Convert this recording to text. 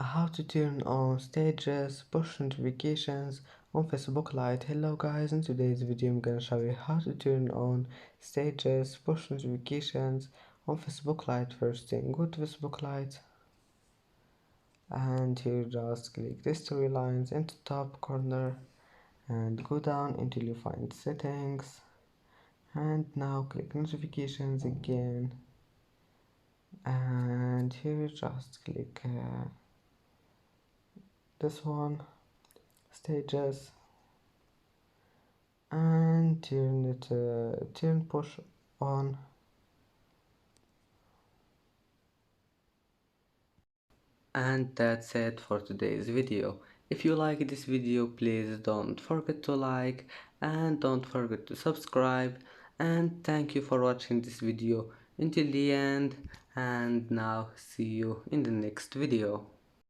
How to turn on stages, push notifications on Facebook Lite. Hello guys, in today's video I'm gonna show you how to turn on stages, push notifications on Facebook Lite. First thing, go to Facebook Lite and here just click the storylines into top corner and go down until you find settings, and now click notifications again, and here just click this one, stages, and turn push on. And that's it for today's video. If you like this video, please don't forget to like and don't forget to subscribe, and thank you for watching this video until the end, and now see you in the next video.